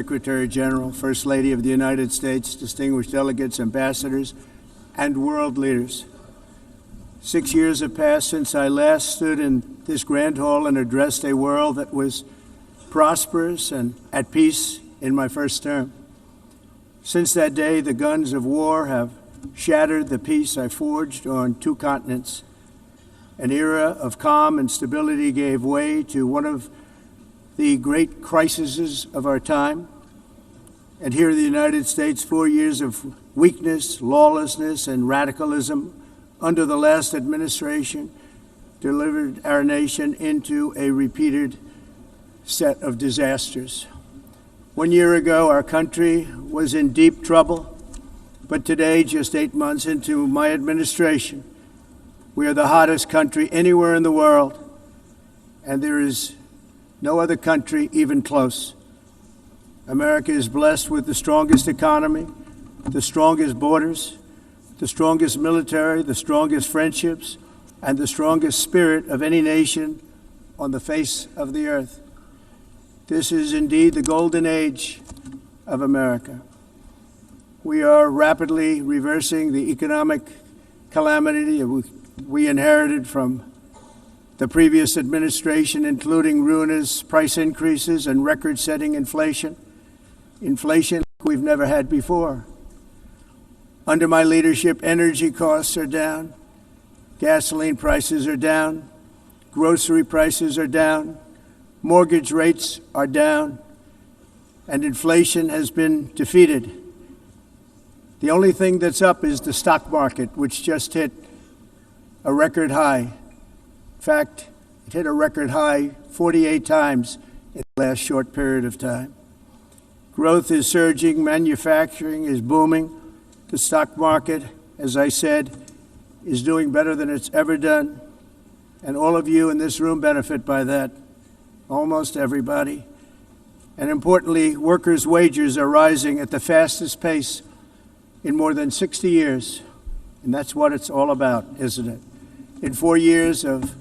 Secretary General, First Lady of the United States, distinguished delegates, ambassadors, and world leaders. 6 years have passed since I last stood in this grand hall and addressed a world that was prosperous and at peace in my first term. Since that day, the guns of war have shattered the peace I forged on 2 continents. An era of calm and stability gave way to one of the great crises of our time. And here in the United States, 4 years of weakness, lawlessness, and radicalism under the last administration delivered our nation into a repeated set of disasters. 1 year ago, our country was in deep trouble, but today, just 8 months into my administration, we are the hottest country anywhere in the world, and there is no other country even close. America is blessed with the strongest economy, the strongest borders, the strongest military, the strongest friendships, and the strongest spirit of any nation on the face of the earth. This is indeed the golden age of America. We are rapidly reversing the economic calamity we inherited from the previous administration, including ruinous price increases and record-setting inflation like we've never had before. Under my leadership, energy costs are down, gasoline prices are down, grocery prices are down, mortgage rates are down, and inflation has been defeated. The only thing that's up is the stock market, which just hit a record high. In fact, it hit a record high 48 times in the last short period of time. Growth is surging, manufacturing is booming. The stock market, as I said, is doing better than it's ever done. And all of you in this room benefit by that, almost everybody. And importantly, workers' wages are rising at the fastest pace in more than 60 years. And that's what it's all about, isn't it? In 4 years of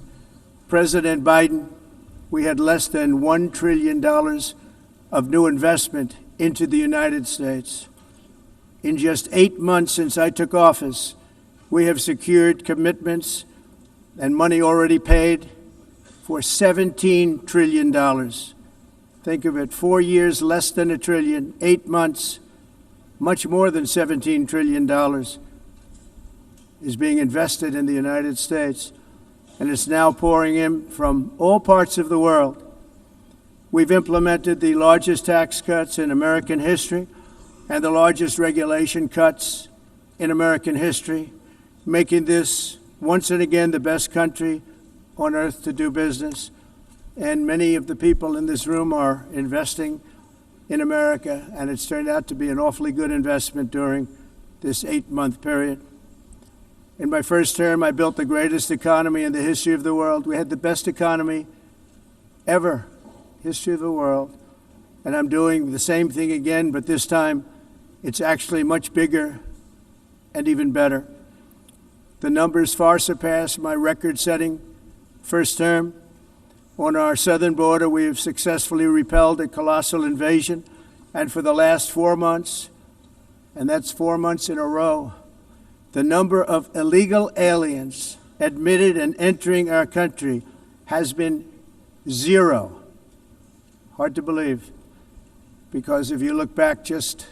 President Biden, we had less than $1 trillion of new investment into the United States. In just 8 months since I took office, we have secured commitments and money already paid for $17 trillion. Think of it, 4 years, less than $1 trillion, 8 months, much more than $17 trillion is being invested in the United States, and it's now pouring in from all parts of the world. We've implemented the largest tax cuts in American history and the largest regulation cuts in American history, making this once and again the best country on earth to do business. And many of the people in this room are investing in America, and it's turned out to be an awfully good investment during this 8-month period. In my first term, I built the greatest economy in the history of the world. We had the best economy ever, history of the world. And I'm doing the same thing again, but this time it's actually much bigger and even better. The numbers far surpass my record-setting first term. On our southern border, we have successfully repelled a colossal invasion. And for the last 4 months, and that's 4 months in a row, the number of illegal aliens admitted and entering our country has been 0. Hard to believe, because if you look back just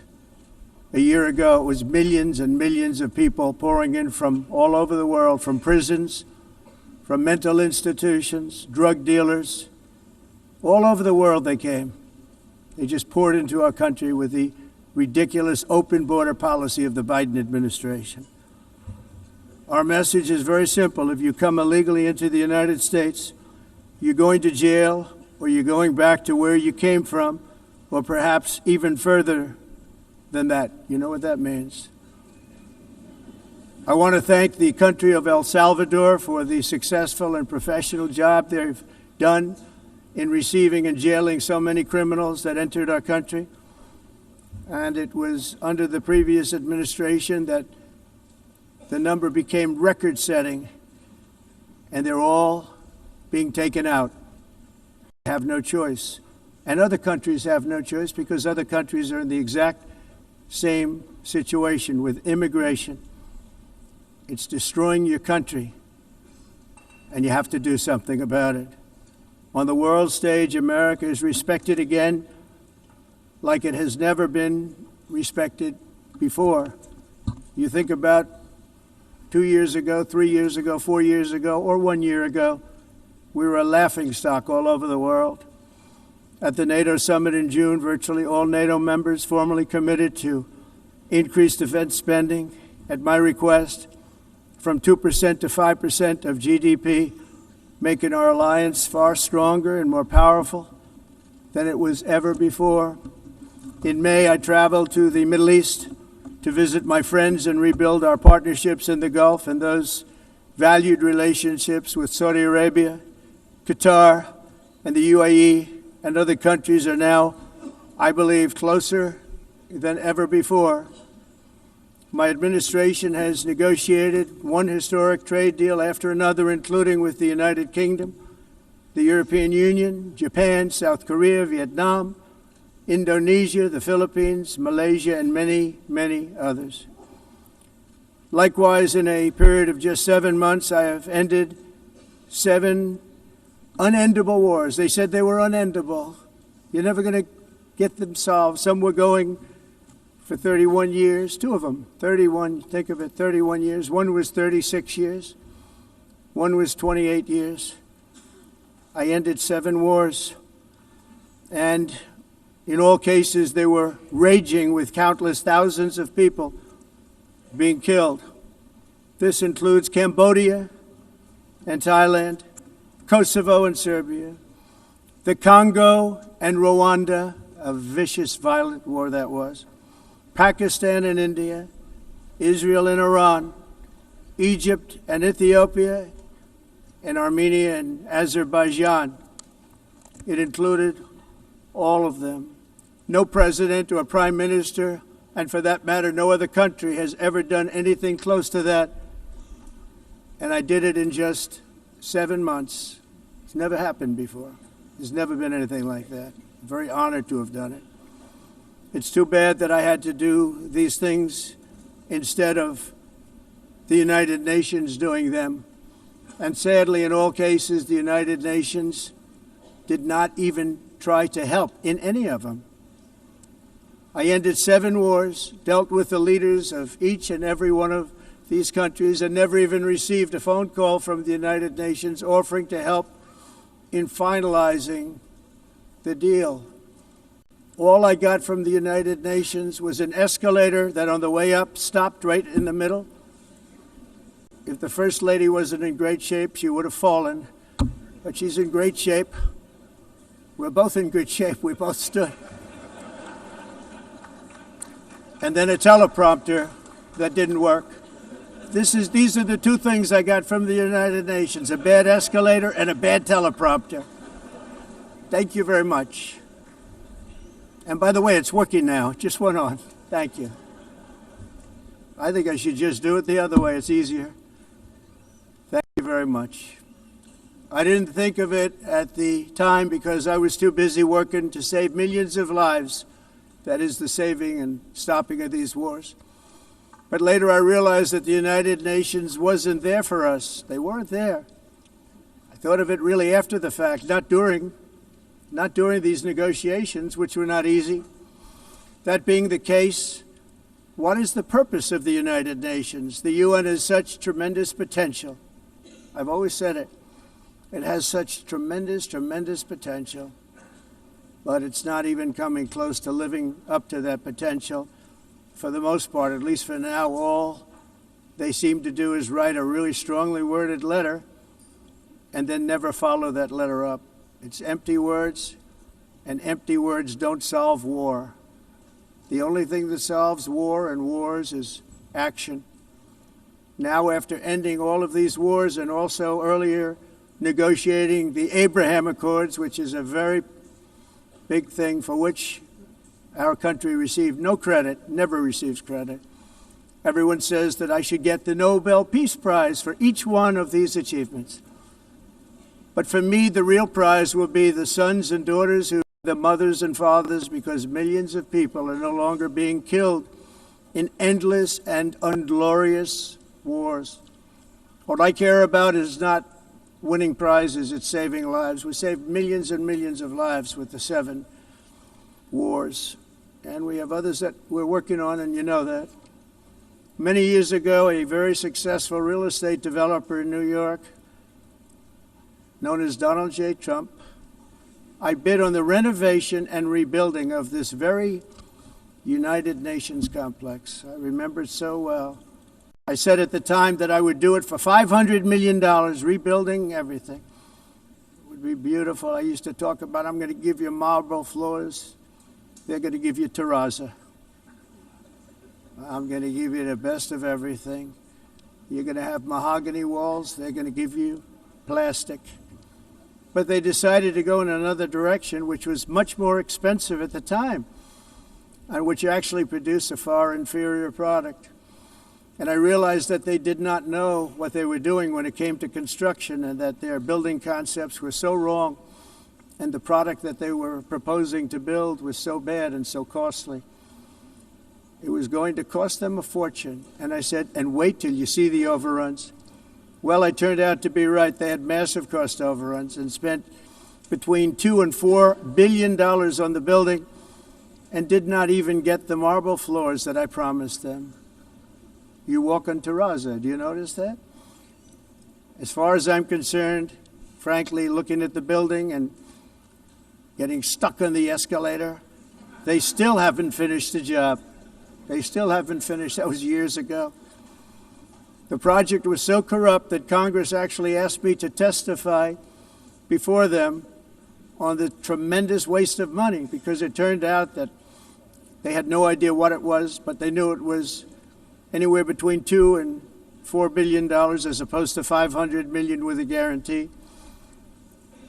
a year ago, it was millions and millions of people pouring in from all over the world, from prisons, from mental institutions, drug dealers. All over the world they came. They just poured into our country with the ridiculous open border policy of the Biden administration. Our message is very simple. If you come illegally into the United States, you're going to jail, or you're going back to where you came from, or perhaps even further than that. You know what that means. I want to thank the country of El Salvador for the successful and professional job they've done in receiving and jailing so many criminals that entered our country. And it was under the previous administration that the number became record-setting, and they're all being taken out. They have no choice. And other countries have no choice because other countries are in the exact same situation with immigration. It's destroying your country, and you have to do something about it. On the world stage, America is respected again like it has never been respected before. You think about 2 years ago, 3 years ago, 4 years ago, or 1 year ago, we were a laughingstock all over the world. At the NATO summit in June, virtually all NATO members formally committed to increase defense spending at my request from 2% to 5% of GDP, making our alliance far stronger and more powerful than it was ever before. In May, I traveled to the Middle East to visit my friends and rebuild our partnerships in the Gulf and those valued relationships with Saudi Arabia, Qatar, and the UAE and other countries are now, I believe, closer than ever before. My administration has negotiated one historic trade deal after another, including with the United Kingdom, the European Union, Japan, South Korea, Vietnam, Indonesia, the Philippines, Malaysia, and many, many others. Likewise, in a period of just 7 months, I have ended 7 unendable wars. They said they were unendable. You're never going to get them solved. Some were going for 31 years, 2 of them, 31, think of it, 31 years. One was 36 years. One was 28 years. I ended 7 wars. And in all cases, they were raging with countless thousands of people being killed. This includes Cambodia and Thailand, Kosovo and Serbia, the Congo and Rwanda, a vicious, violent war that was, Pakistan and India, Israel and Iran, Egypt and Ethiopia, and Armenia and Azerbaijan. It included all of them. No president or prime minister, and for that matter, no other country has ever done anything close to that. And I did it in just 7 months. It's never happened before. There's never been anything like that. I'm very honored to have done it. It's too bad that I had to do these things instead of the United Nations doing them. And sadly, in all cases, the United Nations did not even try to help in any of them. I ended 7 wars, dealt with the leaders of each and every one of these countries, and never even received a phone call from the United Nations offering to help in finalizing the deal. All I got from the United Nations was an escalator that on the way up stopped right in the middle. If the First Lady wasn't in great shape, she would have fallen, but she's in great shape. We're both in good shape. We both stood. And then a teleprompter that didn't work. These are the 2 things I got from the United Nations, a bad escalator and a bad teleprompter. Thank you very much. And by the way, it's working now. It just went on. Thank you. I think I should just do it the other way. It's easier. Thank you very much. I didn't think of it at the time because I was too busy working to save millions of lives. That is the saving and stopping of these wars. But later I realized that the United Nations wasn't there for us. They weren't there. I thought of it really after the fact, not during these negotiations, which were not easy. That being the case, what is the purpose of the United Nations? The UN has such tremendous potential. I've always said it. It has such tremendous, tremendous potential, but it's not even coming close to living up to that potential. For the most part, at least for now, all they seem to do is write a really strongly worded letter and then never follow that letter up. It's empty words, and empty words don't solve war. The only thing that solves war and wars is action. Now, after ending all of these wars and also earlier negotiating the Abraham Accords, which is a very big thing for which our country received no credit, never receives credit. Everyone says that I should get the Nobel Peace Prize for each one of these achievements. But for me, the real prize will be the sons and daughters who their mothers and fathers, because millions of people are no longer being killed in endless and unglorious wars. What I care about is not winning prizes, it's saving lives. We saved millions and millions of lives with the 7 wars. And we have others that we're working on, and you know that. Many years ago, a very successful real estate developer in New York, known as Donald J. Trump, I bid on the renovation and rebuilding of this very United Nations complex. I remember it so well. I said at the time that I would do it for $500 million, rebuilding everything. It would be beautiful. I used to talk about, I'm going to give you marble floors. They're going to give you terrazzo. I'm going to give you the best of everything. You're going to have mahogany walls. They're going to give you plastic. But they decided to go in another direction, which was much more expensive at the time, and which actually produced a far inferior product. And I realized that they did not know what they were doing when it came to construction, and that their building concepts were so wrong, and the product that they were proposing to build was so bad and so costly. It was going to cost them a fortune. And I said, and wait till you see the overruns. Well, I turned out to be right. They had massive cost overruns and spent between $2 and $4 billion on the building and did not even get the marble floors that I promised them. You walk on terrazzo. Do you notice that? As far as I'm concerned, frankly, looking at the building and getting stuck on the escalator, they still haven't finished the job. They still haven't finished. That was years ago. The project was so corrupt that Congress actually asked me to testify before them on the tremendous waste of money, because it turned out that they had no idea what it was, but they knew it was anywhere between $2 and $4 billion as opposed to $500 million with a guarantee.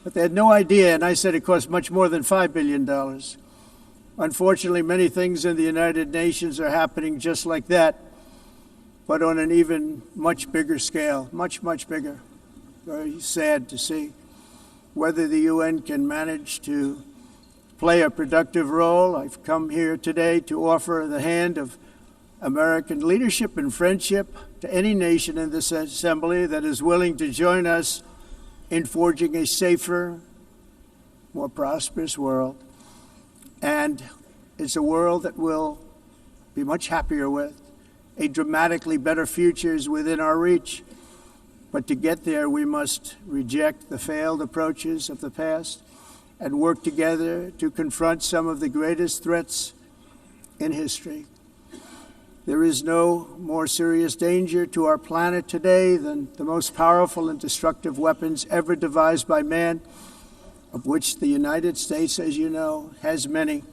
But they had no idea, and I said it cost much more than $5 billion. Unfortunately, many things in the United Nations are happening just like that, but on an even much bigger scale, much, much bigger. Very sad to see. Whether the UN can manage to play a productive role, I've come here today to offer the hand of American leadership and friendship to any nation in this assembly that is willing to join us in forging a safer, more prosperous world. And it's a world that we'll be much happier with. A dramatically better future is within our reach. But to get there, we must reject the failed approaches of the past and work together to confront some of the greatest threats in history. There is no more serious danger to our planet today than the most powerful and destructive weapons ever devised by man, of which the United States, as you know, has many.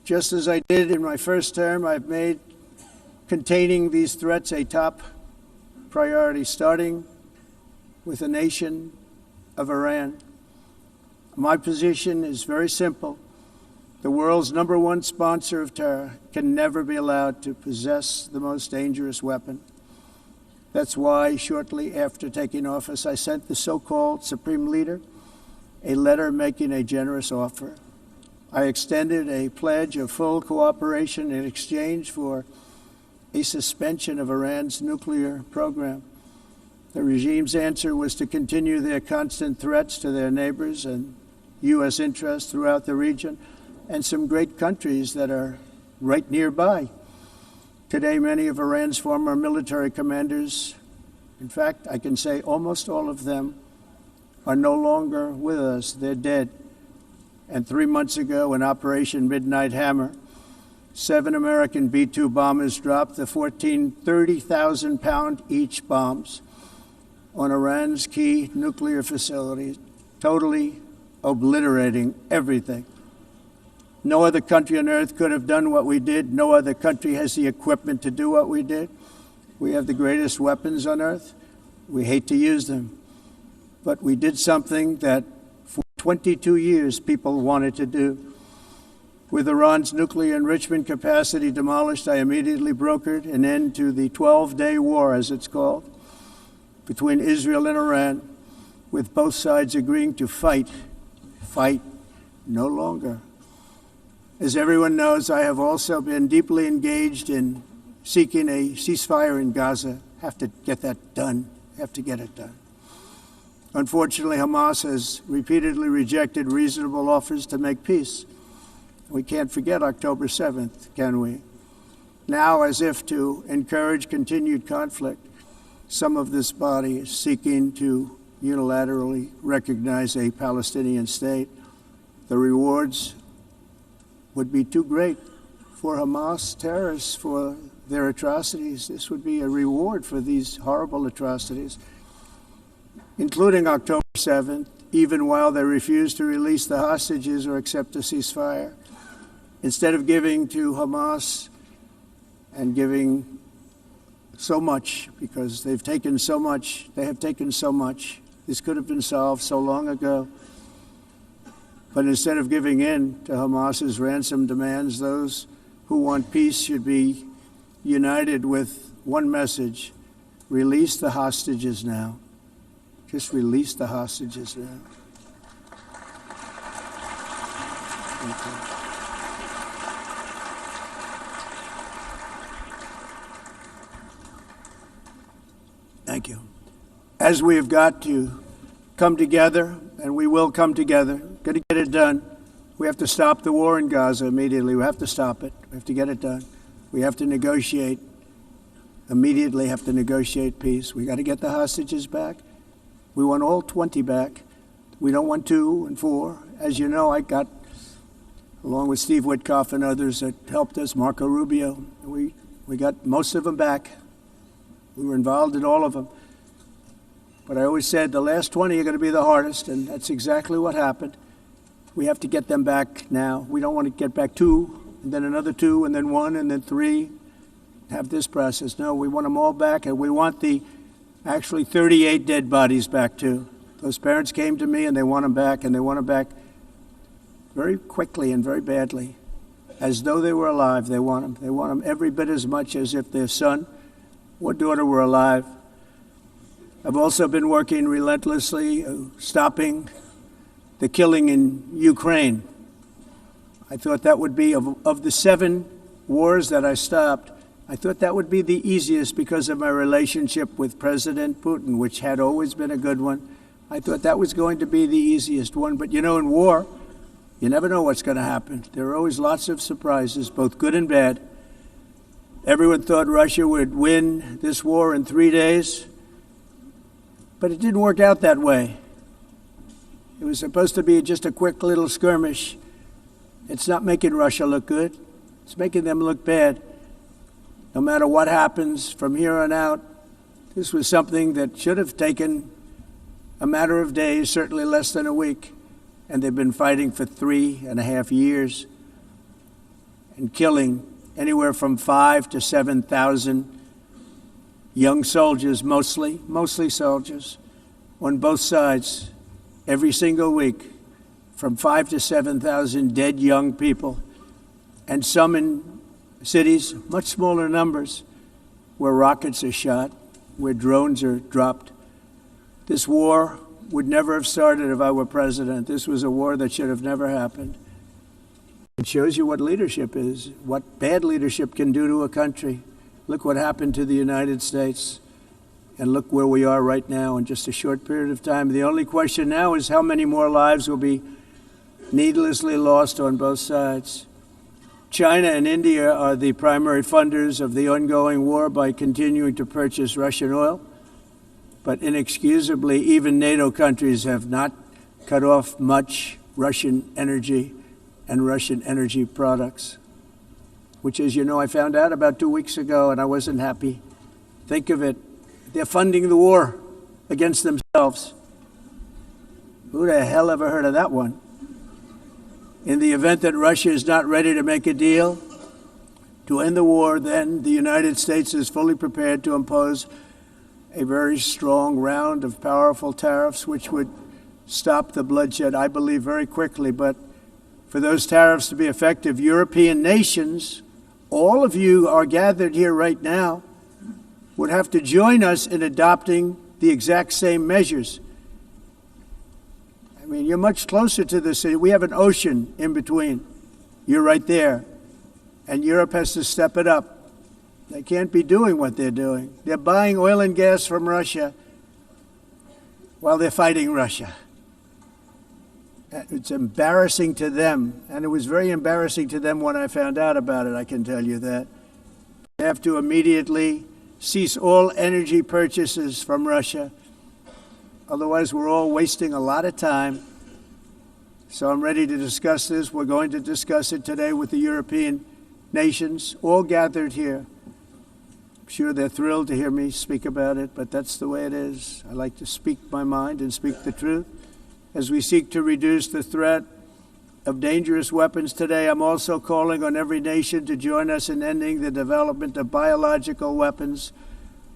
Just as I did in my first term, I've made containing these threats a top priority, starting with the nation of Iran. My position is very simple. The world's #1 sponsor of terror can never be allowed to possess the most dangerous weapon. That's why shortly after taking office, I sent the so-called Supreme Leader a letter making a generous offer. I extended a pledge of full cooperation in exchange for a suspension of Iran's nuclear program. The regime's answer was to continue their constant threats to their neighbors and U.S. interests throughout the region, and some great countries that are right nearby. Today, many of Iran's former military commanders, in fact, I can say almost all of them, are no longer with us. They're dead. And 3 months ago, in Operation Midnight Hammer, 7 American B-2 bombers dropped the 14 30,000-pound each bombs on Iran's key nuclear facilities, totally obliterating everything. No other country on earth could have done what we did. No other country has the equipment to do what we did. We have the greatest weapons on earth. We hate to use them. But we did something that for 22 years people wanted to do. With Iran's nuclear enrichment capacity demolished, I immediately brokered an end to the 12-day war, as it's called, between Israel and Iran, with both sides agreeing to fight no longer. As everyone knows, I have also been deeply engaged in seeking a ceasefire in Gaza. Have to get that done. Have to get it done. Unfortunately, Hamas has repeatedly rejected reasonable offers to make peace. We can't forget October 7th, can we? Now, as if to encourage continued conflict, some of this body is seeking to unilaterally recognize a Palestinian state. The rewards would be too great for Hamas terrorists for their atrocities. This would be a reward for these horrible atrocities, including October 7th, even while they refuse to release the hostages or accept a ceasefire. Instead of giving to Hamas and giving so much, because they've taken so much, they have taken so much. This could have been solved so long ago. But instead of giving in to Hamas's ransom demands, those who want peace should be united with one message: release the hostages now. Just release the hostages now. Thank you. Thank you. As we have got to come together, and we will come together, got to get it done. We have to stop the war in Gaza immediately. We have to stop it. We have to get it done. We have to negotiate, immediately have to negotiate peace. We got to get the hostages back. We want all 20 back. We don't want 2 and 4. As you know, I got, along with Steve Witkoff and others that helped us, Marco Rubio, we got most of them back. We were involved in all of them. But I always said the last 20 are going to be the hardest, and that's exactly what happened. We have to get them back now. We don't want to get back 2, and then another 2, and then 1, and then 3. Have this process. No, we want them all back, and we want the actually 38 dead bodies back too. Those parents came to me, and they want them back, and they want them back very quickly and very badly, as though they were alive. They want them. They want them every bit as much as if their son or daughter were alive. I've also been working relentlessly, stopping the killing in Ukraine. I thought that would be, of the 7 wars that I stopped, I thought that would be the easiest because of my relationship with President Putin, which had always been a good one. I thought that was going to be the easiest one. But you know, in war, you never know what's going to happen. There are always lots of surprises, both good and bad. Everyone thought Russia would win this war in 3 days, but it didn't work out that way. It was supposed to be just a quick little skirmish. It's not making Russia look good. It's making them look bad. No matter what happens from here on out, this was something that should have taken a matter of days, certainly less than a week. And they've been fighting for 3.5 years and killing anywhere from 5,000 to 7,000 young soldiers, mostly soldiers, on both sides, every single week, from 5,000 to 7,000 dead young people, and some in cities, much smaller numbers, where rockets are shot, where drones are dropped. This war would never have started if I were president. This was a war that should have never happened. It shows you what leadership is, what bad leadership can do to a country. Look what happened to the United States, and look where we are right now in just a short period of time. The only question now is how many more lives will be needlessly lost on both sides. China and India are the primary funders of the ongoing war by continuing to purchase Russian oil. But inexcusably, even NATO countries have not cut off much Russian energy and Russian energy products, which, as you know, I found out about 2 weeks ago, and I wasn't happy. Think of it. They're funding the war against themselves. Who the hell ever heard of that one? In the event that Russia is not ready to make a deal to end the war, then the United States is fully prepared to impose a very strong round of powerful tariffs, which would stop the bloodshed, I believe, very quickly. But for those tariffs to be effective, European nations, all of you are gathered here right now, would have to join us in adopting the exact same measures. I mean, you're much closer to the city. We have an ocean in between. You're right there. And Europe has to step it up. They can't be doing what they're doing. They're buying oil and gas from Russia while they're fighting Russia. It's embarrassing to them, and it was very embarrassing to them when I found out about it, I can tell you that. They have to immediately cease all energy purchases from Russia. Otherwise, we're all wasting a lot of time. So I'm ready to discuss this. We're going to discuss it today with the European nations, all gathered here. I'm sure they're thrilled to hear me speak about it, but that's the way it is. I like to speak my mind and speak the truth. As we seek to reduce the threat of dangerous weapons today, I'm also calling on every nation to join us in ending the development of biological weapons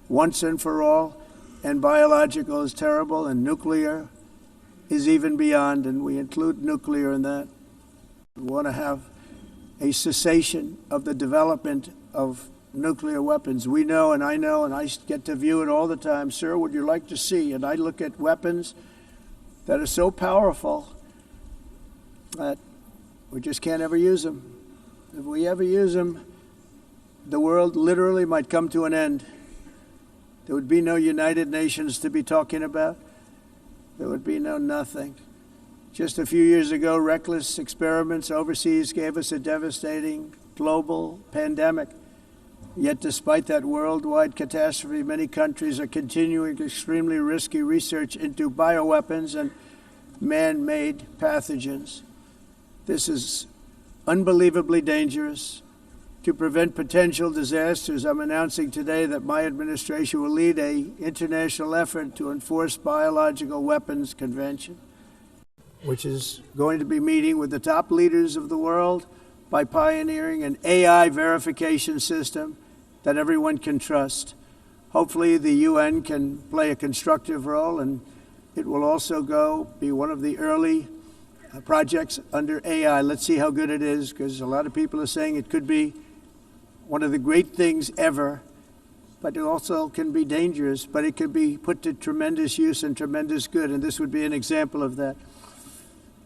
once and for all. And biological is terrible, and nuclear is even beyond, and we include nuclear in that. We want to have a cessation of the development of nuclear weapons. We know, and I get to view it all the time. Sir, would you like to see? And I look at weapons that are so powerful that we just can't ever use them. If we ever use them, the world literally might come to an end. There would be no United Nations to be talking about. There would be no nothing. Just a few years ago, reckless experiments overseas gave us a devastating global pandemic. Yet despite that worldwide catastrophe, many countries are continuing extremely risky research into bioweapons and man-made pathogens. This is unbelievably dangerous. To prevent potential disasters, I'm announcing today that my administration will lead an international effort to enforce biological weapons convention, which is going to be meeting with the top leaders of the world by pioneering an AI verification system that everyone can trust. Hopefully the UN can play a constructive role, and it will also be one of the early projects under AI. Let's see how good it is, because a lot of people are saying it could be one of the great things ever, but it also can be dangerous, but it can be put to tremendous use and tremendous good, and this would be an example of that.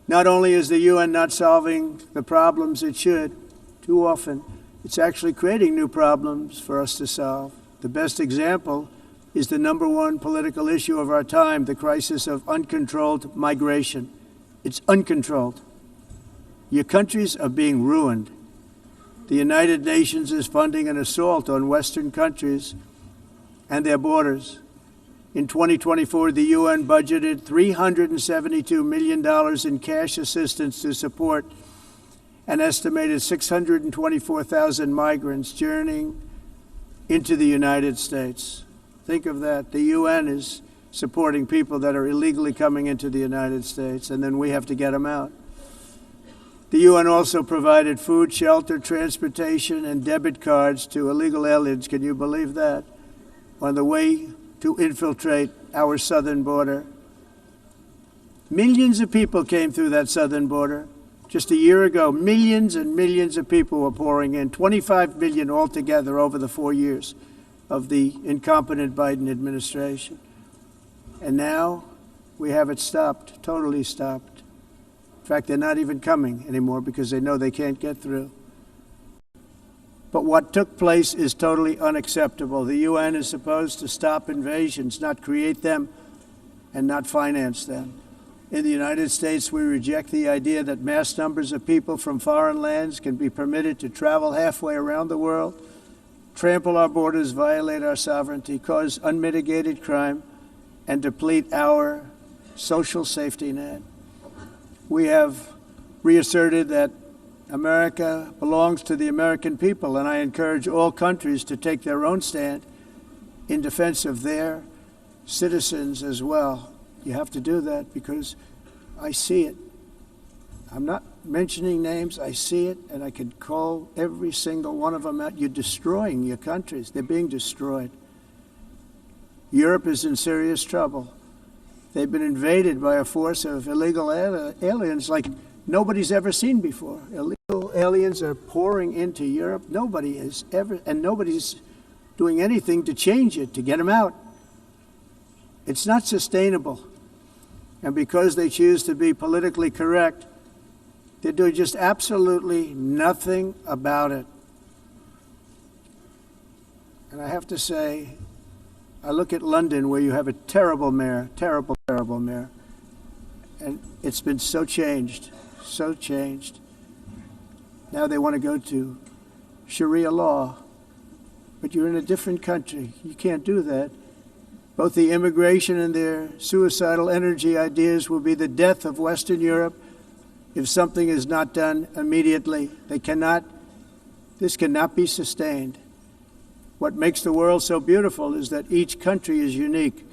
Not only is the UN not solving the problems it should, too often, it's actually creating new problems for us to solve. The best example is the number one political issue of our time, the crisis of uncontrolled migration. It's uncontrolled. Your countries are being ruined. The United Nations is funding an assault on Western countries and their borders. In 2024, the UN budgeted $372 million in cash assistance to support an estimated 624,000 migrants journeying into the United States. Think of that. The UN is supporting people that are illegally coming into the United States, and then we have to get them out. The UN also provided food, shelter, transportation, and debit cards to illegal aliens. Can you believe that? On the way to infiltrate our southern border. Millions of people came through that southern border. Just a year ago, millions and millions of people were pouring in, 25 million altogether over the 4 years of the incompetent Biden administration. And now we have it stopped, totally stopped. In fact, they're not even coming anymore because they know they can't get through. But what took place is totally unacceptable. The UN is supposed to stop invasions, not create them and not finance them. In the United States, we reject the idea that mass numbers of people from foreign lands can be permitted to travel halfway around the world, trample our borders, violate our sovereignty, cause unmitigated crime, and deplete our social safety net. We have reasserted that America belongs to the American people, and I encourage all countries to take their own stand in defense of their citizens as well. You have to do that because I see it. I'm not mentioning names. I see it, and I could call every single one of them out. You're destroying your countries. They're being destroyed. Europe is in serious trouble. They've been invaded by a force of illegal aliens like nobody's ever seen before. Illegal aliens are pouring into Europe. Nobody is ever, and nobody's doing anything to change it, to get them out. It's not sustainable. And because they choose to be politically correct, they're doing just absolutely nothing about it. And I have to say, I look at London, where you have a terrible mayor, terrible mayor, and it's been so changed. Now they want to go to Sharia law, but you're in a different country. You can't do that. Both the immigration and their suicidal energy ideas will be the death of Western Europe if something is not done immediately. This cannot be sustained. What makes the world so beautiful is that each country is unique.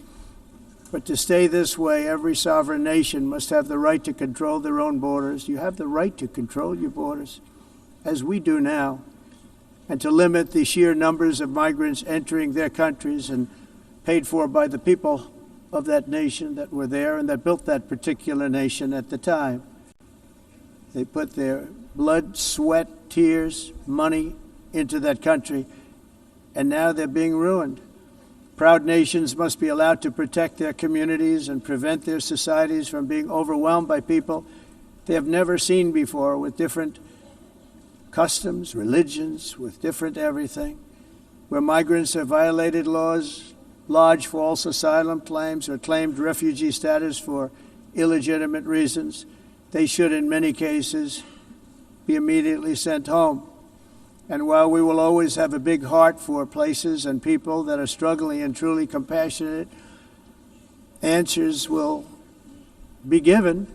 But to stay this way, every sovereign nation must have the right to control their own borders. You have the right to control your borders, as we do now, and to limit the sheer numbers of migrants entering their countries and paid for by the people of that nation that were there and that built that particular nation at the time. They put their blood, sweat, tears, money into that country, and now they're being ruined. Proud nations must be allowed to protect their communities and prevent their societies from being overwhelmed by people they have never seen before, with different customs, religions, with different everything. Where migrants have violated laws, lodged false asylum claims, or claimed refugee status for illegitimate reasons, they should, in many cases, be immediately sent home. And while we will always have a big heart for places and people that are struggling and truly compassionate, answers will be given.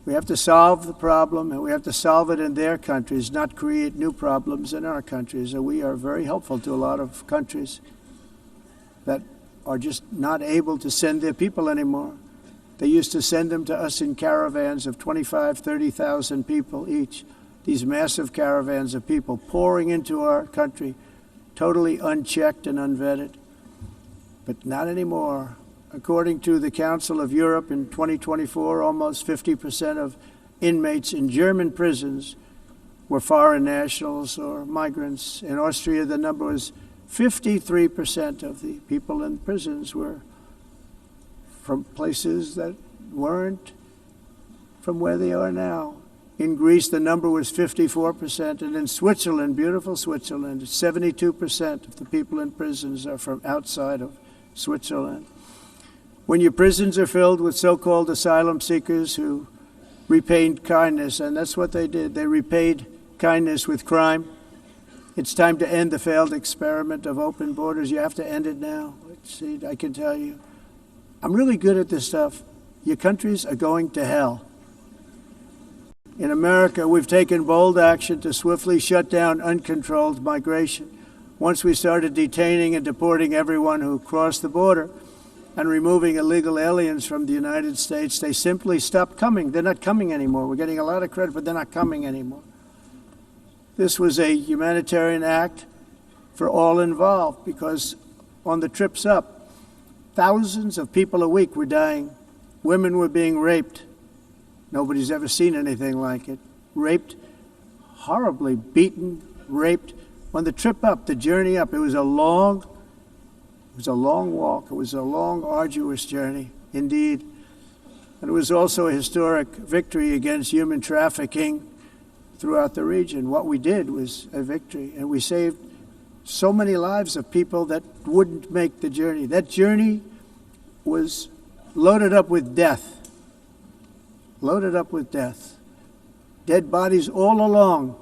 We have to solve the problem, and we have to solve it in their countries, not create new problems in our countries. And we are very helpful to a lot of countries that are just not able to send their people anymore. They used to send them to us in caravans of 25,000, 30,000 people each. These massive caravans of people pouring into our country, totally unchecked and unvetted. But not anymore. According to the Council of Europe, in 2024, almost 50% of inmates in German prisons were foreign nationals or migrants. In Austria, the number was 53% of the people in prisons were from places that weren't from where they are now. In Greece, the number was 54%, and in Switzerland, beautiful Switzerland, 72% of the people in prisons are from outside of Switzerland. When your prisons are filled with so-called asylum seekers who repaid kindness, and that's what they did, they repaid kindness with crime, it's time to end the failed experiment of open borders. You have to end it now. See, I can tell you, I'm really good at this stuff. Your countries are going to hell. In America, we've taken bold action to swiftly shut down uncontrolled migration. Once we started detaining and deporting everyone who crossed the border and removing illegal aliens from the United States, they simply stopped coming. They're not coming anymore. We're getting a lot of credit, but they're not coming anymore. This was a humanitarian act for all involved, because on the trips up, thousands of people a week were dying. Women were being raped. Nobody's ever seen anything like it. Raped, horribly beaten, raped. On the trip up, the journey up, it was a long walk. It was a long, arduous journey, indeed. And it was also a historic victory against human trafficking throughout the region. What we did was a victory, and we saved so many lives of people that wouldn't make the journey. That journey was loaded up with death. Loaded up with death. Dead bodies all along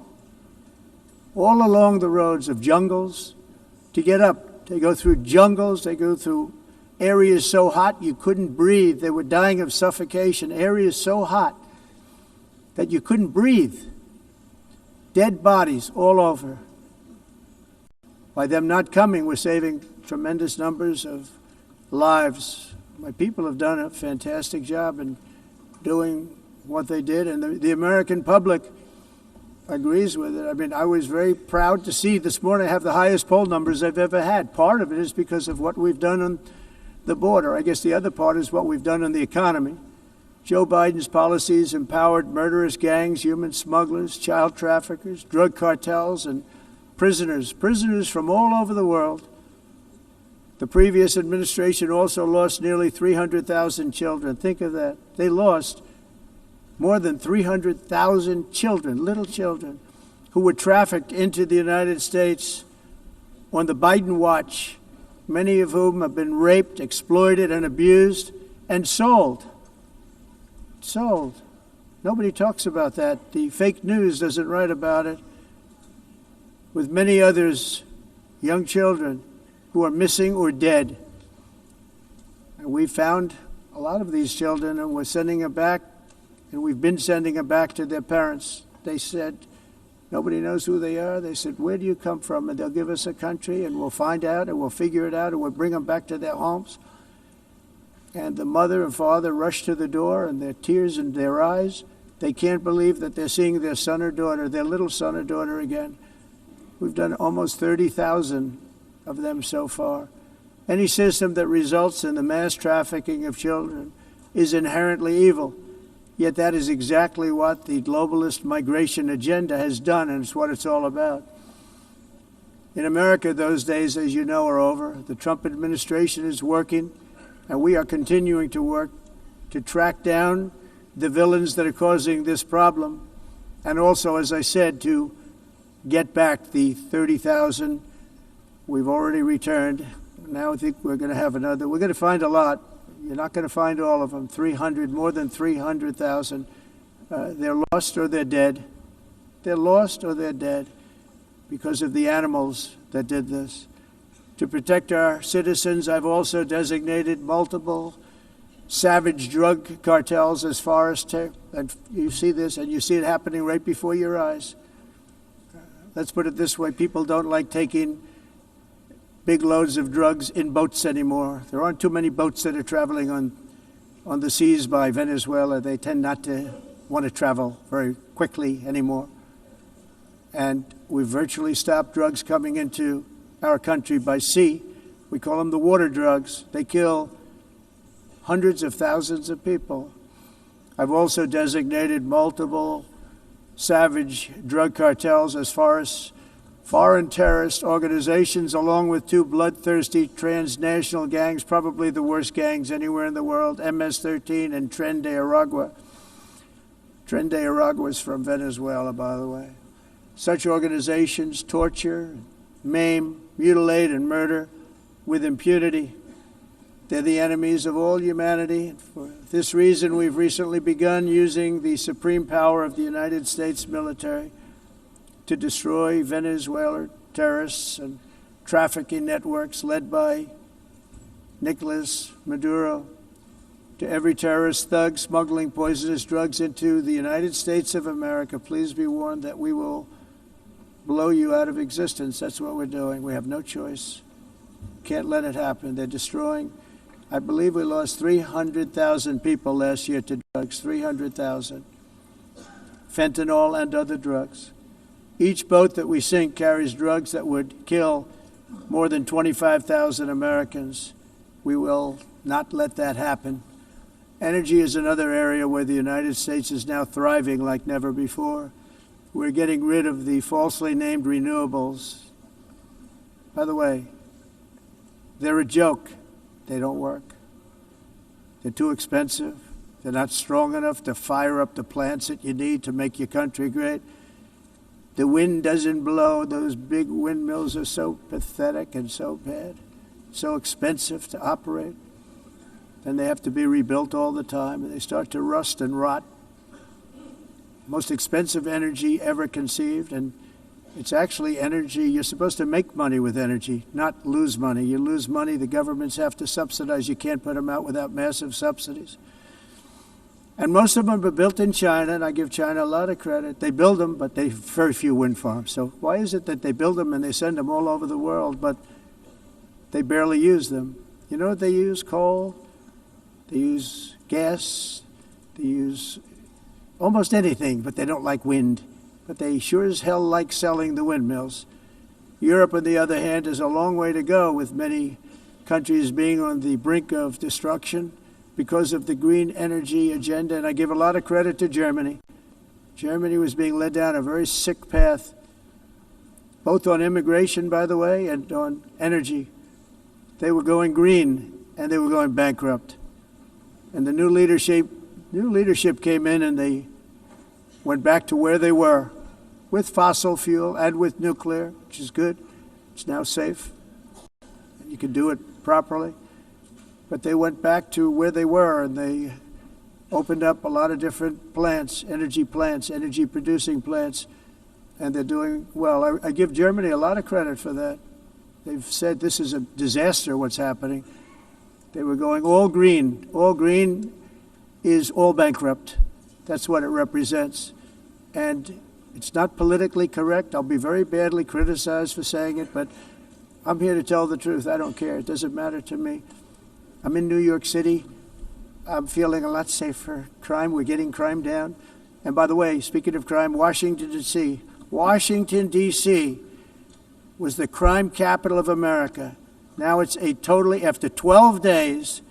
the roads of jungles to get up. They go through jungles, they go through areas so hot you couldn't breathe. They were dying of suffocation, areas so hot that you couldn't breathe. Dead bodies all over. By them not coming, we're saving tremendous numbers of lives. My people have done a fantastic job in doing what they did, and the American public agrees with it. I mean, I was very proud to see this morning I have the highest poll numbers I've ever had. Part of it is because of what we've done on the border. I guess the other part is what we've done on the economy. Joe Biden's policies empowered murderous gangs, human smugglers, child traffickers, drug cartels, and prisoners from all over the world The previous administration also lost nearly 300,000 children. Think of that. They lost more than 300,000 children, little children, who were trafficked into the United States on the Biden watch, many of whom have been raped, exploited, and abused, and sold. Sold. Nobody talks about that. The fake news doesn't write about it. With many others, young children who are missing or dead. And we found a lot of these children, and we're sending them back, and we've been sending them back to their parents. They said, nobody knows who they are. They said, where do you come from? And they'll give us a country, and we'll find out, and we'll figure it out, and we'll bring them back to their homes. And the mother and father rush to the door, and their tears in their eyes. They can't believe that they're seeing their son or daughter, their little son or daughter again. We've done almost 30,000 of them so far. Any system that results in the mass trafficking of children is inherently evil. Yet that is exactly what the globalist migration agenda has done, and it's what it's all about. In America, those days, as you know, are over. The Trump administration is working, and we are continuing to work to track down the villains that are causing this problem, and also, as I said, to get back the 30,000 we've already returned. Now I think we're going to have another. We're going to find a lot. You're not going to find all of them. 300, more than 300,000. They're lost or they're dead. They're lost or they're dead because of the animals that did this. To protect our citizens, I've also designated multiple savage drug cartels as far as and you see this, and you see it happening right before your eyes. Let's put it this way. People don't like taking big loads of drugs in boats anymore. There aren't too many boats that are traveling on the seas by Venezuela. They tend not to want to travel very quickly anymore. And we've virtually stopped drugs coming into our country by sea. We call them the water drugs. They kill hundreds of thousands of people. I've also designated multiple savage drug cartels as far as foreign terrorist organizations, along with two bloodthirsty transnational gangs, probably the worst gangs anywhere in the world, MS-13 and Tren de Aragua. Tren de Aragua is from Venezuela, by the way. Such organizations torture, maim, mutilate, and murder with impunity. They're the enemies of all humanity. For this reason, we've recently begun using the supreme power of the United States military to destroy Venezuelan terrorists and trafficking networks led by Nicolas Maduro. To every terrorist thug smuggling poisonous drugs into the United States of America, please be warned that we will blow you out of existence. That's what we're doing. We have no choice. Can't let it happen. They're destroying. I believe we lost 300,000 people last year to drugs, 300,000. Fentanyl and other drugs. Each boat that we sink carries drugs that would kill more than 25,000 Americans. We will not let that happen. Energy is another area where the United States is now thriving like never before. We're getting rid of the falsely named renewables. By the way, they're a joke. They don't work. They're too expensive. They're not strong enough to fire up the plants that you need to make your country great. The wind doesn't blow. Those big windmills are so pathetic and so bad, so expensive to operate. Then they have to be rebuilt all the time, and they start to rust and rot. Most expensive energy ever conceived, and it's actually energy. You're supposed to make money with energy, not lose money. You lose money, the governments have to subsidize. You can't put them out without massive subsidies. And most of them are built in China, and I give China a lot of credit. They build them, but they have very few wind farms. So why is it that they build them and they send them all over the world, but they barely use them? You know what they use? Coal. They use gas. They use almost anything, but they don't like wind. But they sure as hell like selling the windmills. Europe, on the other hand, is a long way to go, with many countries being on the brink of destruction because of the green energy agenda, and I give a lot of credit to Germany. Germany was being led down a very sick path, both on immigration, by the way, and on energy. they were going green and they were going bankrupt. And the new leadership came in and they went back to where they were with fossil fuel and with nuclear, which is good. It's now safe. You can do it properly. But they went back to where they were and they opened up a lot of different plants, energy producing plants, and they're doing well. I give Germany a lot of credit for that. They've said this is a disaster, what's happening. They were going all green. All green is all bankrupt. That's what it represents. And it's not politically correct. I'll be very badly criticized for saying it, but I'm here to tell the truth. I don't care. It doesn't matter to me. I'm in New York City. I'm feeling a lot safer. Crime, we're getting crime down. And by the way, speaking of crime, Washington, D.C. was the crime capital of America. Now it's after 12 days,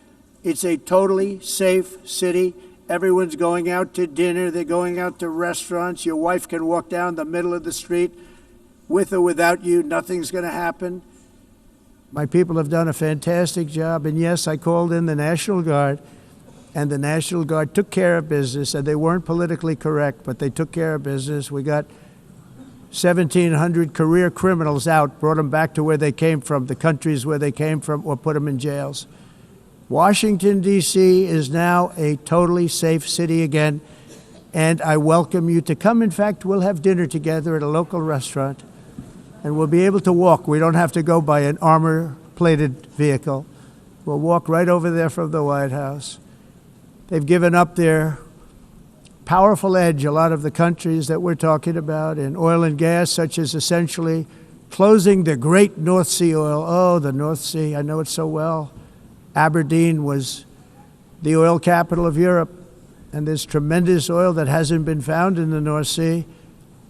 it's a totally safe city. Everyone's going out to dinner. They're going out to restaurants. Your wife can walk down the middle of the street with or without you. Nothing's going to happen. My people have done a fantastic job. And yes, I called in the National Guard, and the National Guard took care of business. And they weren't politically correct, but they took care of business. We got 1,700 career criminals out, brought them back to where they came from, the countries where they came from, or put them in jails. Washington, D.C. is now a totally safe city again, and I welcome you to come. In fact, we'll have dinner together at a local restaurant, and we'll be able to walk. We don't have to go by an armor-plated vehicle. We'll walk right over there from the White House. They've given up their powerful edge, a lot of the countries that we're talking about, in oil and gas, such as essentially closing the great North Sea oil. Oh, the North Sea, I know it so well. Aberdeen was the oil capital of Europe, and there's tremendous oil that hasn't been found in the North Sea.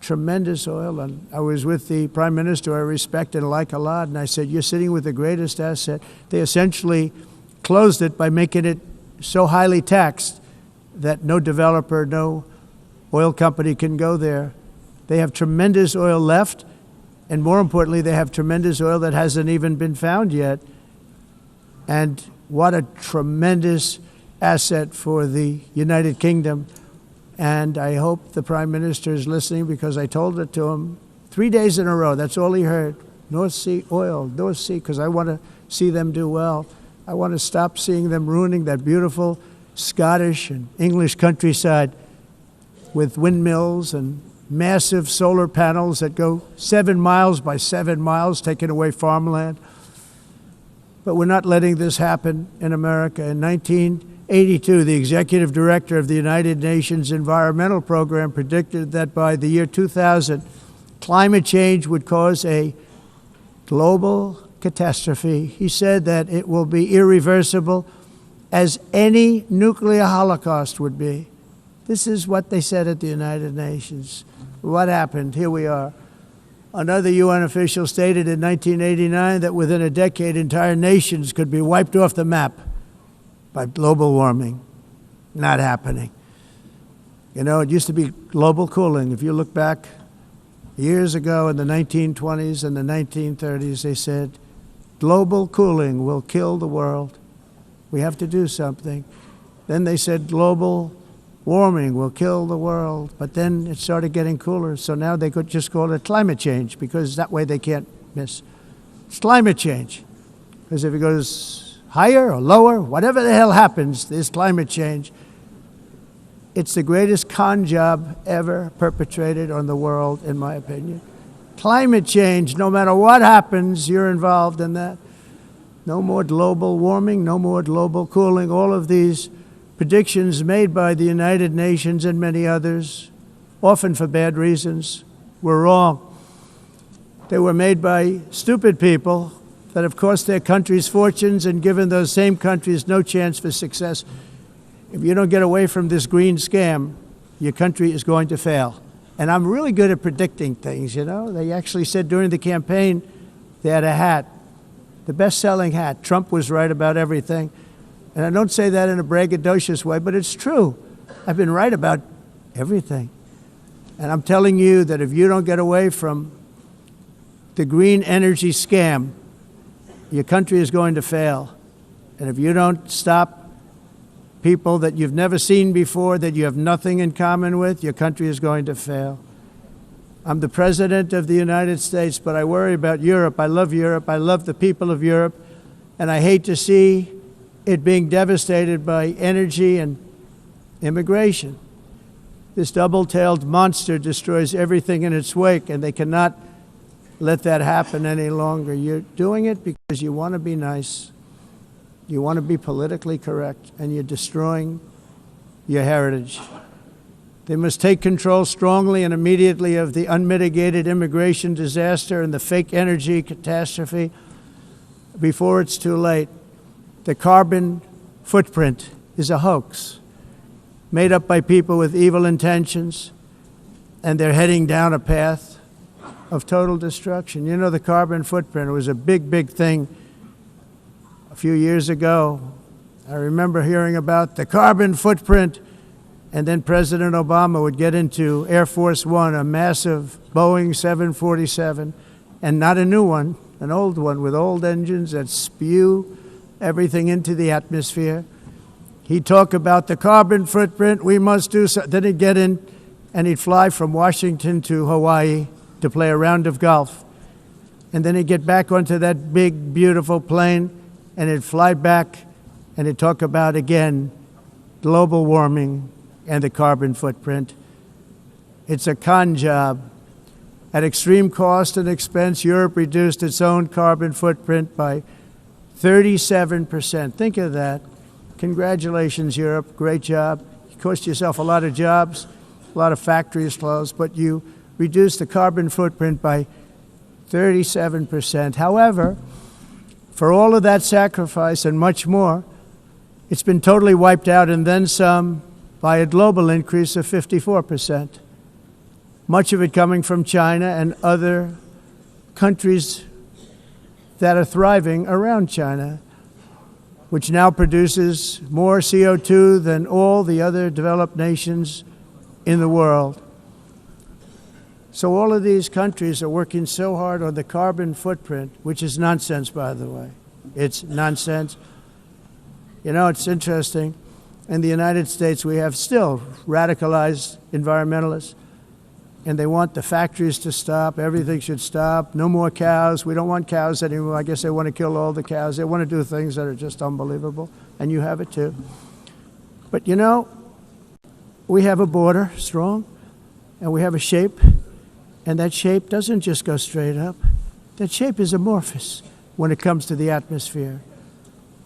Tremendous oil. And I was with the Prime Minister I respect and like a lot, and I said, you're sitting with the greatest asset. They essentially closed it by making it so highly taxed that no developer, no oil company can go there. They have tremendous oil left, and more importantly, they have tremendous oil that hasn't even been found yet. And what a tremendous asset for the United Kingdom. And I hope the Prime Minister is listening, because I told it to him 3 days in a row. That's all he heard. North Sea oil, North Sea, because I want to see them do well. I want to stop seeing them ruining that beautiful Scottish and English countryside with windmills and massive solar panels that go 7 miles by 7 miles, taking away farmland. But we're not letting this happen in America. In 1982, the executive director of the United Nations Environmental Program predicted that by the year 2000, climate change would cause a global catastrophe. He said that it will be irreversible, as any nuclear holocaust would be. This is what they said at the United Nations. What happened? Here we are. Another UN official stated in 1989 that within a decade, entire nations could be wiped off the map by global warming. Not happening. You know, it used to be global cooling. If you look back years ago in the 1920s and the 1930s, they said, global cooling will kill the world. We have to do something. Then they said global warming will kill the world. But then it started getting cooler. So now they could just call it climate change, because that way they can't miss. It's climate change. Because if it goes higher or lower, whatever the hell happens, there's climate change. It's the greatest con job ever perpetrated on the world, in my opinion. Climate change, no matter what happens, you're involved in that. No more global warming, no more global cooling. All of these predictions made by the United Nations and many others, often for bad reasons, were wrong. They were made by stupid people that have cost their countries fortunes and given those same countries no chance for success. If you don't get away from this green scam, your country is going to fail. And I'm really good at predicting things, you know. They actually said during the campaign they had a hat, the best-selling hat. Trump was right about everything. And I don't say that in a braggadocious way, but it's true. I've been right about everything. And I'm telling you that if you don't get away from the green energy scam, your country is going to fail. And if you don't stop people that you've never seen before, that you have nothing in common with, your country is going to fail. I'm the President of the United States, but I worry about Europe. I love Europe. I love the people of Europe. And I hate to see it being devastated by energy and immigration. This double-tailed monster destroys everything in its wake, and they cannot let that happen any longer. You're doing it because you want to be nice. You want to be politically correct, and you're destroying your heritage. They must take control strongly and immediately of the unmitigated immigration disaster and the fake energy catastrophe before it's too late. The carbon footprint is a hoax made up by people with evil intentions, and they're heading down a path of total destruction. You know, the carbon footprint, it was a big, big thing a few years ago. I remember hearing about the carbon footprint, and then President Obama would get into Air Force One, a massive Boeing 747, and not a new one, an old one with old engines that spew everything into the atmosphere. He'd talk about the carbon footprint, we must do so. Then he'd get in and he'd fly from Washington to Hawaii to play a round of golf. And then he'd get back onto that big, beautiful plane and he'd fly back and he'd talk about, again, global warming and the carbon footprint. It's a con job. At extreme cost and expense, Europe reduced its own carbon footprint by 37%. Think of that. Congratulations, Europe. Great job. You cost yourself a lot of jobs, a lot of factories closed, but you reduced the carbon footprint by 37%. However, for all of that sacrifice and much more, it's been totally wiped out and then some by a global increase of 54%. Much of it coming from China and other countries that are thriving around China, which now produces more CO2 than all the other developed nations in the world. So all of these countries are working so hard on the carbon footprint, which is nonsense, by the way. It's nonsense. You know, it's interesting. In the United States, we have still radicalized environmentalists, and they want the factories to stop. Everything should stop. No more cows. We don't want cows anymore. I guess they want to kill all the cows. They want to do things that are just unbelievable, and you have it too. But you know, we have a border, strong, and we have a shape, and that shape doesn't just go straight up. That shape is amorphous when it comes to the atmosphere.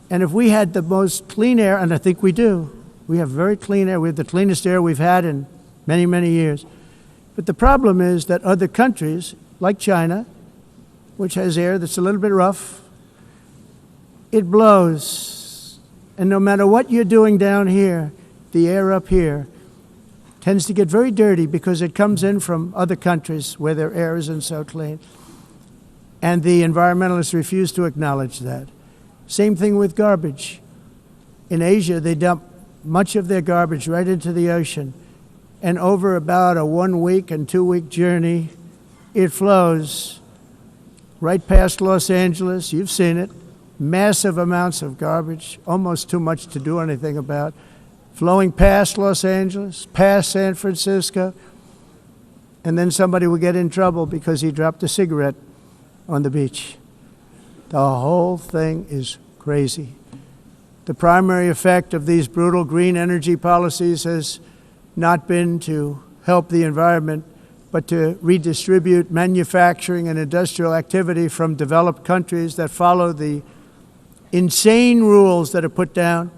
And if we had the most clean air, and I think we do, we have very clean air. We have the cleanest air we've had in many, many years. But the problem is that other countries, like China, which has air that's a little bit rough, it blows. And no matter what you're doing down here, the air up here tends to get very dirty because it comes in from other countries where their air isn't so clean. And the environmentalists refuse to acknowledge that. Same thing with garbage. In Asia, they dump much of their garbage right into the ocean. And over about a 1 week and 2 week journey, it flows right past Los Angeles. You've seen it. Massive amounts of garbage, almost too much to do anything about, flowing past Los Angeles, past San Francisco. And then somebody will get in trouble because he dropped a cigarette on the beach. The whole thing is crazy. The primary effect of these brutal green energy policies has not been to help the environment, but to redistribute manufacturing and industrial activity from developed countries that follow the insane rules that are put down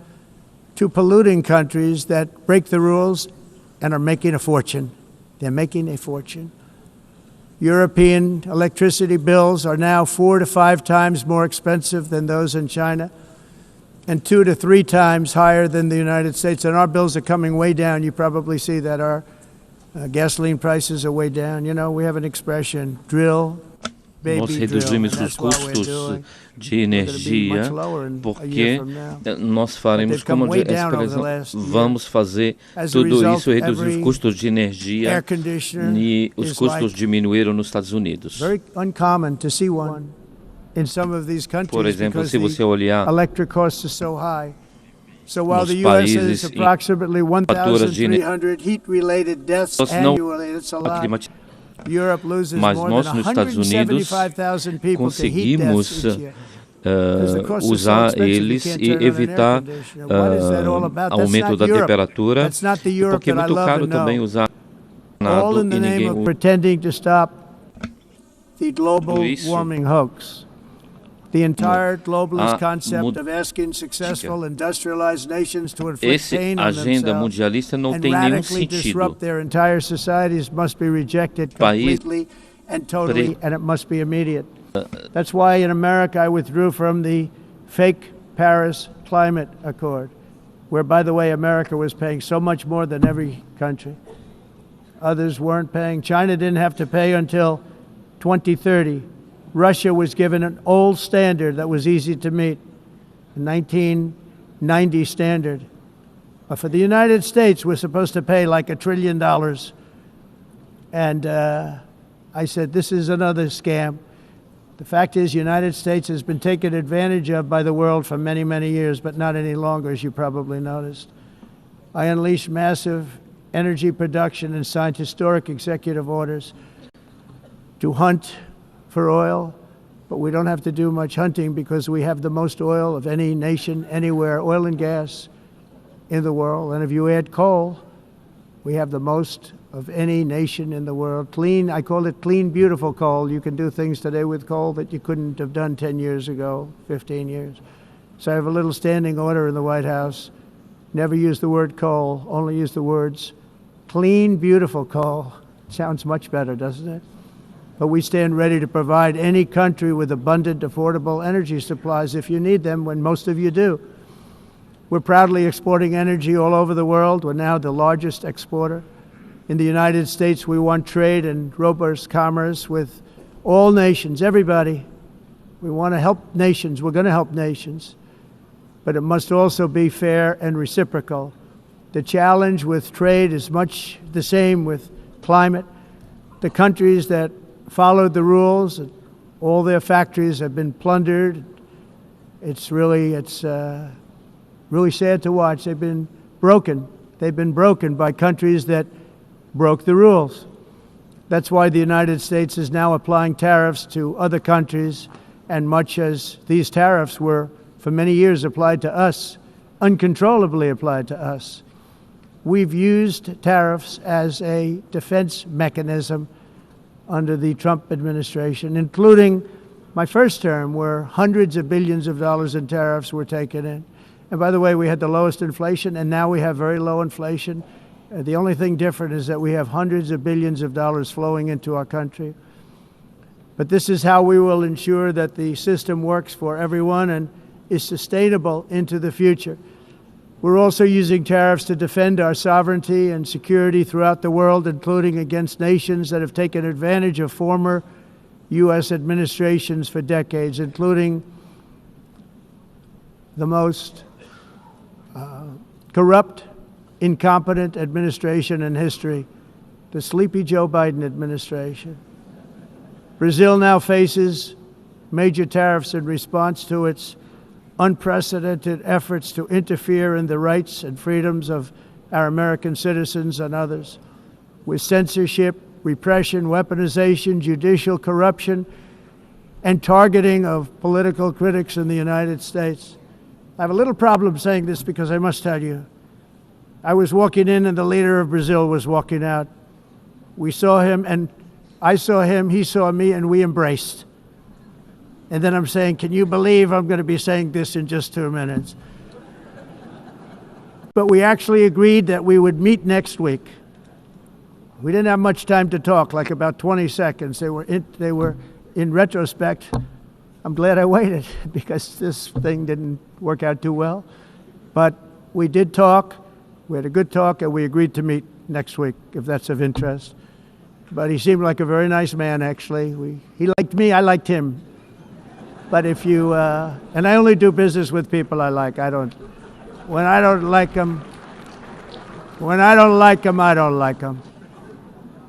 to polluting countries that break the rules and are making a fortune. They're making a fortune. European electricity bills are now 4 to 5 times more expensive than those in China, and 2 to 3 times higher than the United States. And our bills are coming way down. You probably see that our gasoline prices are way down. You know, we have an expression, drill, Nós reduzimos os custos de energia porque nós faremos, como vamos fazer tudo isso, reduzir os custos de energia, e os custos diminuíram nos Estados Unidos. in some of these Por countries exemplo, because se você olhar the electric costs are so high. So while nos the U.S. has países em approximately faturas de 1,300 heat-related deaths não annually, that's a lot. climatizar, Europe loses mas more nós than nos Estados Unidos 175,000 people to heat conseguimos deaths each year. Because the cost is so usar expensive, you eles can't e turn on an air evitar conditioner. What is that all about? That's aumento not da Europe. temperatura, That's not the Europe porque é that I muito love caro and know. também usar All in the e name ninguém of usa pretending to stop the global tudo isso. warming hoax. The entire globalist A concept of asking successful industrialized nations to inflict pain on agenda themselves mundialista não and tem nenhum radically sentido. disrupt their entire societies must be rejected completely and totally, and it must be immediate. That's why in America I withdrew from the fake Paris Climate Accord, where, by the way, America was paying so much more than every country. Others weren't paying. China didn't have to pay until 2030. Russia was given an old standard that was easy to meet, the 1990 standard. But for the United States, we're supposed to pay like $1 trillion. And I said, this is another scam. The fact is, the United States has been taken advantage of by the world for many, many years, but not any longer, as you probably noticed. I unleashed massive energy production and signed historic executive orders to hunt for oil, but we don't have to do much hunting because we have the most oil of any nation anywhere, oil and gas in the world. And if you add coal, we have the most of any nation in the world. Clean, I call it clean, beautiful coal. You can do things today with coal that you couldn't have done 10 years ago, 15 years. So I have a little standing order in the White House. Never use the word coal, only use the words clean, beautiful coal. Sounds much better, doesn't it? But we stand ready to provide any country with abundant, affordable energy supplies if you need them, when most of you do. We're proudly exporting energy all over the world. We're now the largest exporter. In the United States, we want trade and robust commerce with all nations, everybody. We want to help nations. We're going to help nations. But it must also be fair and reciprocal. The challenge with trade is much the same with climate. The countries that followed the rules, all their factories have been plundered. It's really sad to watch. They've been broken. They've been broken by countries that broke the rules. That's why the United States is now applying tariffs to other countries, and much as these tariffs were for many years applied to us, uncontrollably applied to us. We've used tariffs as a defense mechanism under the Trump administration, including my first term, where hundreds of billions of dollars in tariffs were taken in. And by the way, we had the lowest inflation, and now we have very low inflation. The only thing different is that we have hundreds of billions of dollars flowing into our country. But this is how we will ensure that the system works for everyone and is sustainable into the future. We're also using tariffs to defend our sovereignty and security throughout the world, including against nations that have taken advantage of former U.S. administrations for decades, including the most corrupt, incompetent administration in history, the sleepy Joe Biden administration. Brazil now faces major tariffs in response to its unprecedented efforts to interfere in the rights and freedoms of our American citizens and others, with censorship, repression, weaponization, judicial corruption, and targeting of political critics in the United States. I have a little problem saying this because I must tell you, I was walking in and the leader of Brazil was walking out. We saw him and I saw him, he saw me, and we embraced. And then I'm saying, can you believe I'm going to be saying this in just 2 minutes? But we actually agreed that we would meet next week. We didn't have much time to talk, like about 20 seconds. They were in retrospect, I'm glad I waited because this thing didn't work out too well. But we did talk. We had a good talk, and we agreed to meet next week, if that's of interest. But he seemed like a very nice man, actually. He liked me, I liked him. But if you, and I only do business with people I like. When I don't like them, I don't like them.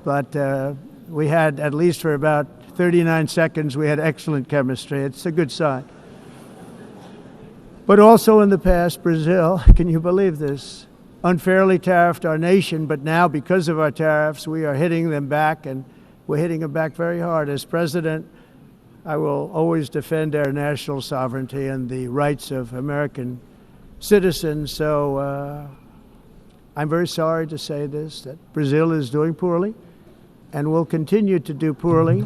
But we had, at least for about 39 seconds, we had excellent chemistry. It's a good sign. But also in the past, Brazil, can you believe this, unfairly tariffed our nation, but now because of our tariffs, we are hitting them back, and we're hitting them back very hard. As president, I will always defend our national sovereignty and the rights of American citizens. So I'm very sorry to say this, that Brazil is doing poorly and will continue to do poorly.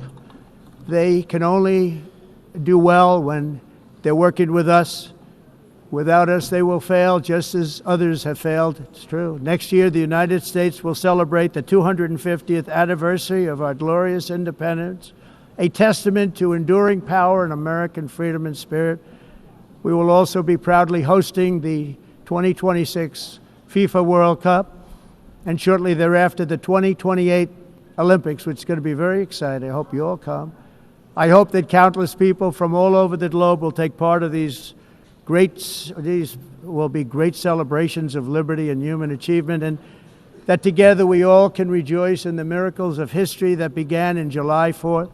They can only do well when they're working with us. Without us, they will fail, just as others have failed. It's true. Next year, the United States will celebrate the 250th anniversary of our glorious independence, a testament to enduring power and American freedom and spirit. We will also be proudly hosting the 2026 FIFA World Cup, and shortly thereafter, the 2028 Olympics, which is going to be very exciting. I hope you all come. I hope that countless people from all over the globe will take part of these will be great celebrations of liberty and human achievement, and that together we all can rejoice in the miracles of history that began in July 4th,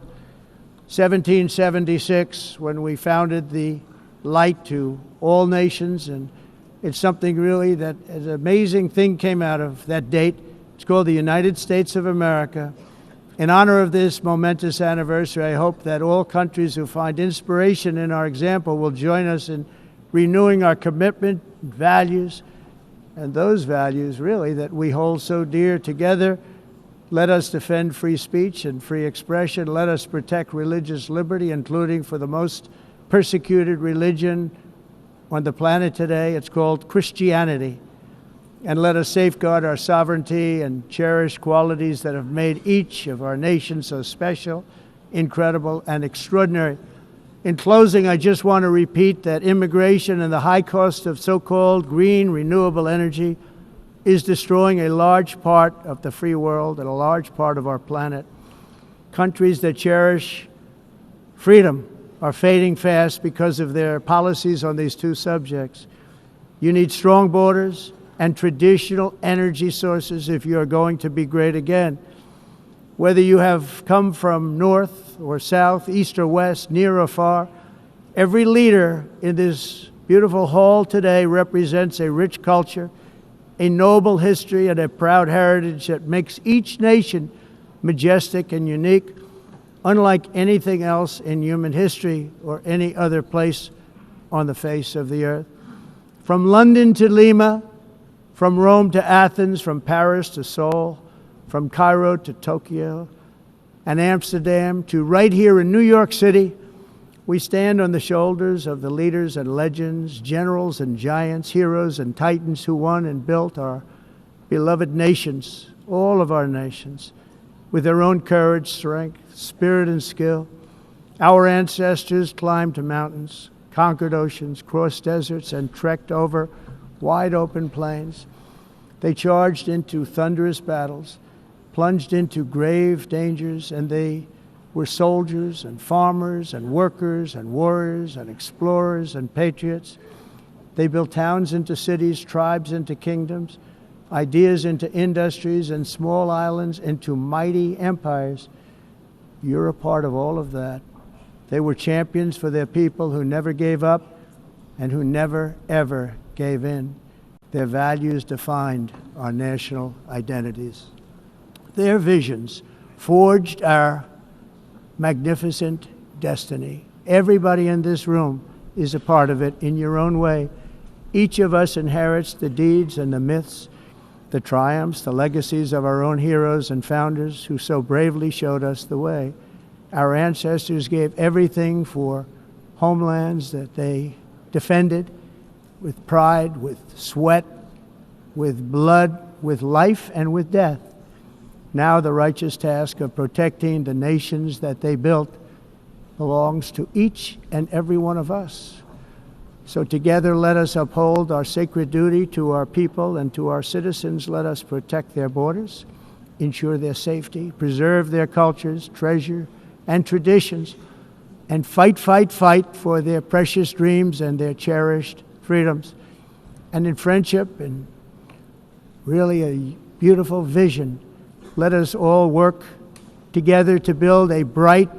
1776, when we founded the light to all nations. And it's something really that an amazing thing came out of that date. It's called the United States of America. In honor of this momentous anniversary, I hope that all countries who find inspiration in our example will join us in renewing our commitment, values, and those values really that we hold so dear. Together, let us defend free speech and free expression. Let us protect religious liberty, including for the most persecuted religion on the planet today. It's called Christianity. And let us safeguard our sovereignty and cherish qualities that have made each of our nations so special, incredible, and extraordinary. In closing, I just want to repeat that immigration and the high cost of so-called green renewable energy is destroying a large part of the free world and a large part of our planet. Countries that cherish freedom are fading fast because of their policies on these two subjects. You need strong borders and traditional energy sources if you are going to be great again. Whether you have come from north or south, east or west, near or far, every leader in this beautiful hall today represents a rich culture, a noble history, and a proud heritage that makes each nation majestic and unique, unlike anything else in human history or any other place on the face of the earth. From London to Lima, from Rome to Athens, from Paris to Seoul, from Cairo to Tokyo and Amsterdam to right here in New York City, we stand on the shoulders of the leaders and legends, generals and giants, heroes and titans who won and built our beloved nations, all of our nations, with their own courage, strength, spirit, and skill. Our ancestors climbed mountains, conquered oceans, crossed deserts, and trekked over wide open plains. They charged into thunderous battles, plunged into grave dangers, and they were soldiers and farmers and workers and warriors and explorers and patriots. They built towns into cities, tribes into kingdoms, ideas into industries, and small islands into mighty empires. You're a part of all of that. They were champions for their people who never gave up and who never, ever gave in. Their values defined our national identities. Their visions forged our magnificent destiny. Everybody in this room is a part of it in your own way. Each of us inherits the deeds and the myths, the triumphs, the legacies of our own heroes and founders who so bravely showed us the way. Our ancestors gave everything for homelands that they defended with pride, with sweat, with blood, with life, and with death. Now the righteous task of protecting the nations that they built belongs to each and every one of us. So together let us uphold our sacred duty to our people and to our citizens. Let us protect their borders, ensure their safety, preserve their cultures, treasure, and traditions, and fight for their precious dreams and their cherished freedoms. And in friendship and really a beautiful vision, let us all work together to build a bright,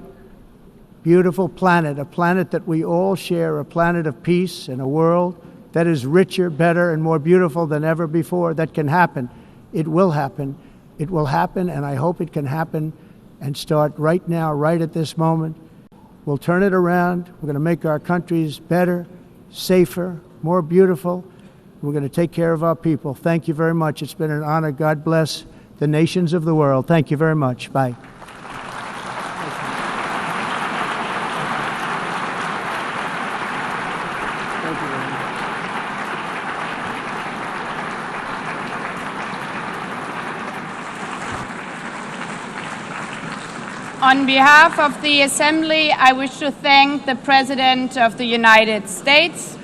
beautiful planet, a planet that we all share, a planet of peace and a world that is richer, better, and more beautiful than ever before. That can happen. It will happen. It will happen, and I hope it can happen and start right now, right at this moment. We'll turn it around. We're going to make our countries better, safer, more beautiful. We're going to take care of our people. Thank you very much. It's been an honor. God bless the nations of the world. Thank you very much. Bye. On behalf of the Assembly, I wish to thank the President of the United States,